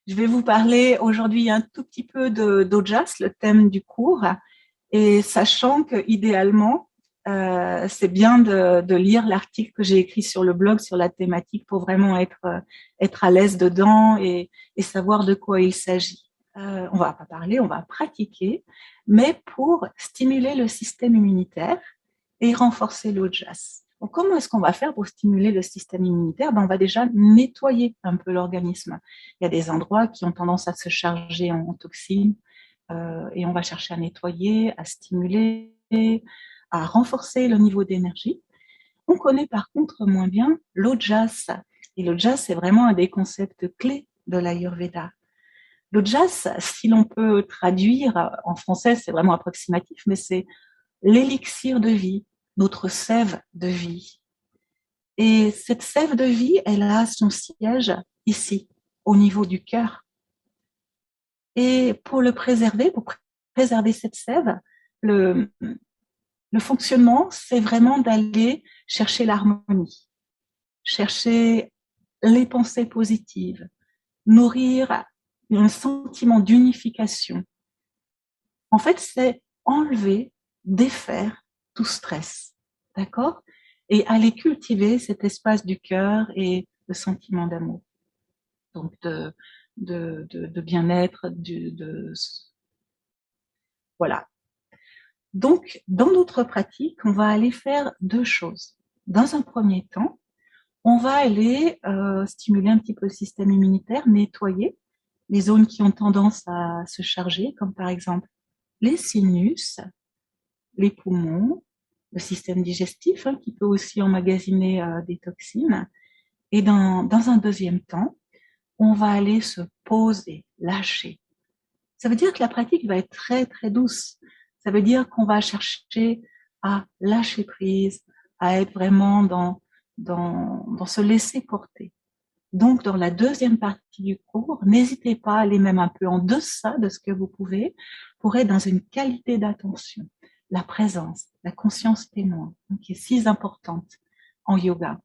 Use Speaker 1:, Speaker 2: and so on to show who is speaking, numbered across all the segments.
Speaker 1: Je vais vous parler aujourd'hui un tout petit peu d'Ojas, le thème du cours, et sachant que idéalement, c'est bien de lire l'article que j'ai écrit sur le blog sur la thématique pour vraiment être à l'aise dedans et savoir de quoi il s'agit. On va pas parler, on va pratiquer, mais pour stimuler le système immunitaire et renforcer l'Ojas. Donc, comment est-ce qu'on va faire pour stimuler le système immunitaire? On va déjà nettoyer un peu l'organisme. Il y a des endroits qui ont tendance à se charger en toxines et on va chercher à nettoyer, à stimuler, à renforcer le niveau d'énergie. On connaît par contre moins bien l'Ojas. Et l'Ojas, c'est vraiment un des concepts clés de l'Ayurveda. L'Ojas, si l'on peut traduire en français, c'est vraiment approximatif, mais c'est l'élixir de vie, notre sève de vie. Et cette sève de vie, elle a son siège ici, au niveau du cœur. Et pour le préserver, pour préserver cette sève, le, le fonctionnement, c'est vraiment d'aller chercher l'harmonie, chercher les pensées positives, nourrir un sentiment d'unification. En fait, c'est enlever, défaire tout stress, d'accord? Et aller cultiver cet espace du cœur et le sentiment d'amour, donc de bien-être, voilà. Donc, dans notre pratique, on va aller faire deux choses. Dans un premier temps, on va aller stimuler un petit peu le système immunitaire, nettoyer les zones qui ont tendance à se charger, comme par exemple les sinus, les poumons, le système digestif, qui peut aussi emmagasiner des toxines. Et dans un deuxième temps, on va aller se poser, lâcher. Ça veut dire que la pratique va être très, très douce. Ça veut dire qu'on va chercher à lâcher prise, à être vraiment dans se laisser porter. Donc, dans la deuxième partie du cours, n'hésitez pas à aller même un peu en deçà de ce que vous pouvez pour être dans une qualité d'attention, la présence, la conscience témoin, qui est si importante en yoga.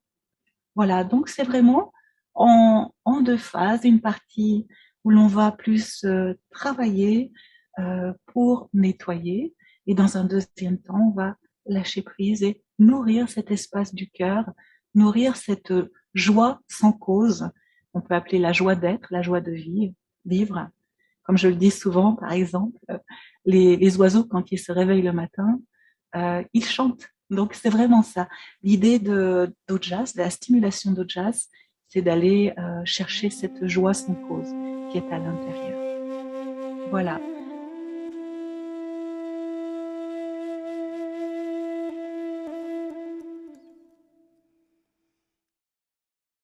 Speaker 1: Voilà, donc c'est vraiment en deux phases, une partie où l'on va plus travailler pour nettoyer, et dans un deuxième temps, on va lâcher prise et nourrir cet espace du cœur, nourrir cette joie sans cause, on peut appeler la joie d'être, la joie de vivre. Comme je le dis souvent, par exemple, les oiseaux, quand ils se réveillent le matin, ils chantent. Donc, c'est vraiment ça. L'idée d'Ojas, de la stimulation d'Ojas, c'est d'aller chercher cette joie sans cause qui est à l'intérieur. Voilà.